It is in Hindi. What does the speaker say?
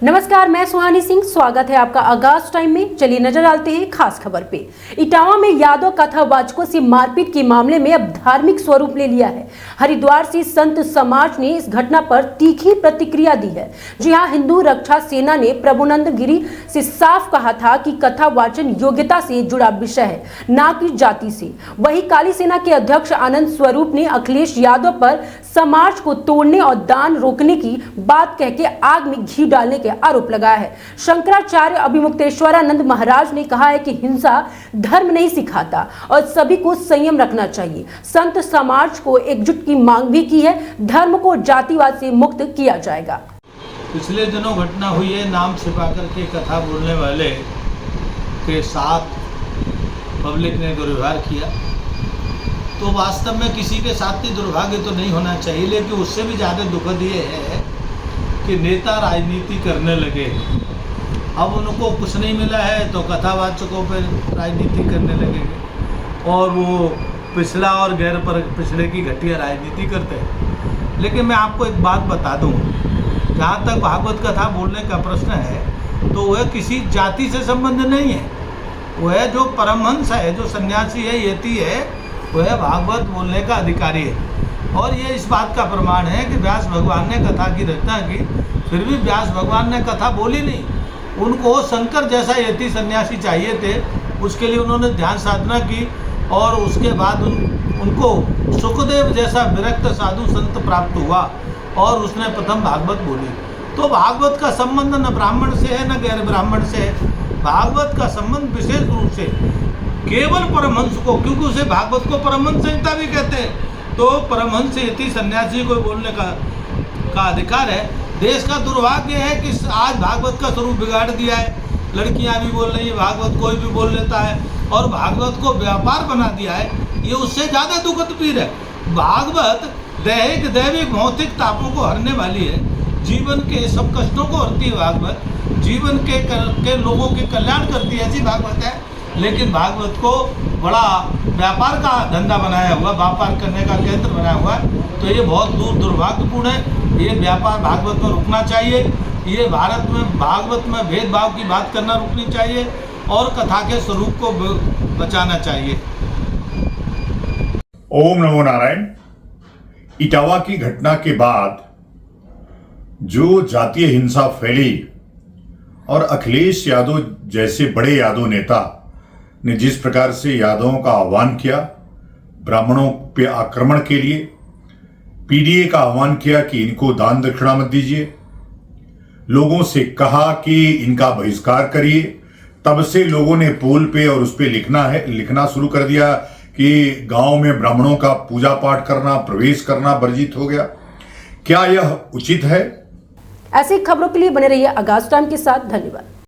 नमस्कार, मैं सुहानी सिंह। स्वागत है आपका आगाज टाइम में। चलिए नजर डालते हैं खास खबर पे। इटावा में यादव कथावाचकों से मारपीट के मामले में अब धार्मिक स्वरूप ले लिया है। हरिद्वार से संत समाज ने इस घटना पर तीखी प्रतिक्रिया दी है। जी हां, हिंदू रक्षा सेना ने प्रभुनंद गिरी से साफ कहा था कि कथावाचन योग्यता से जुड़ा विषय है, ना कि जाति से। वहीं काली सेना के अध्यक्ष आनंद स्वरूप ने अखिलेश यादव पर समाज को तोड़ने और दान रोकने की बात कह के आग में घी डालने के आरोप लगाया है। शंकराचार्य अभिमुक्तेश्वरानंद महाराज ने कहा है कि हिंसा धर्म नहीं सिखाता और सभी को संयम रखना चाहिए। संत समाज को एकजुट की मांग भी की है। धर्म को जातिवाद से मुक्त किया जाएगा। पिछले दिनों घटना हुई है, नाम छिपा करके कथा बोलने वाले के साथ पब्लिक ने दुर्व्यवहार किया। तो वास्तव में किसी के साथ ही दुर्भाग्य तो नहीं होना चाहिए, लेकिन उससे भी ज़्यादा दुखद ये है कि नेता राजनीति करने लगे। अब उनको कुछ नहीं मिला है तो कथावाचकों पर राजनीति करने लगेंगे और वो पिछड़ा और गैर पर पिछड़े की घटिया राजनीति करते हैं। लेकिन मैं आपको एक बात बता दूं, जहाँ तक भागवत कथा बोलने का प्रश्न है तो वह किसी जाति से संबंध नहीं है। वह जो परमहंस है, जो सन्यासी है, यति है, वह भागवत बोलने का अधिकारी है। और ये इस बात का प्रमाण है कि व्यास भगवान ने कथा की रचना की, फिर भी व्यास भगवान ने कथा बोली नहीं। उनको शंकर जैसा यति सन्यासी चाहिए थे, उसके लिए उन्होंने ध्यान साधना की और उसके बाद उनको सुखदेव जैसा विरक्त साधु संत प्राप्त हुआ और उसने प्रथम भागवत बोली। तो भागवत का संबंध न ब्राह्मण से है न गैर ब्राह्मण से है। भागवत का संबंध विशेष रूप से केवल परमहंस को, क्योंकि उसे भागवत को परमहंस संहिता भी कहते हैं, तो परमहंस यति सन्यासी को बोलने का अधिकार है। देश का दुर्भाग्य है कि आज भागवत का स्वरूप बिगाड़ दिया है। लड़कियां भी बोल रही हैं, भागवत कोई भी बोल लेता है और भागवत को व्यापार बना दिया है। ये उससे ज़्यादा दुखद पीड़ है। भागवत दैहिक दैविक भौतिक तापों को हरने वाली है, जीवन के सब कष्टों को हरती है। भागवत जीवन के लोगों के कल्याण करती है, ऐसी भागवत है। लेकिन भागवत को बड़ा व्यापार का धंधा बनाया हुआ, व्यापार करने का केंद्र बनाया हुआ है। तो ये बहुत दुर्भाग्यपूर्ण है। ये व्यापार भागवत में रुकना चाहिए। ये भारत में भागवत में भेदभाव की बात करना रुकनी चाहिए और कथा के स्वरूप को बचाना चाहिए। ओम नमो नारायण। इटावा की घटना के बाद जो जातीय हिंसा फैली और अखिलेश यादव जैसे बड़े यादव नेता ने जिस प्रकार से यादवों का आह्वान किया, ब्राह्मणों पे आक्रमण के लिए पीडीए का आह्वान किया कि इनको दान दक्षिणा मत दीजिए, लोगों से कहा कि इनका बहिष्कार करिए, तब से लोगों ने पोल पे और उस पे लिखना शुरू कर दिया कि गांव में ब्राह्मणों का पूजा पाठ करना, प्रवेश करना वर्जित हो गया। क्या यह उचित है? ऐसी खबरों के लिए बने रहिए आगाज टाइम के साथ। धन्यवाद।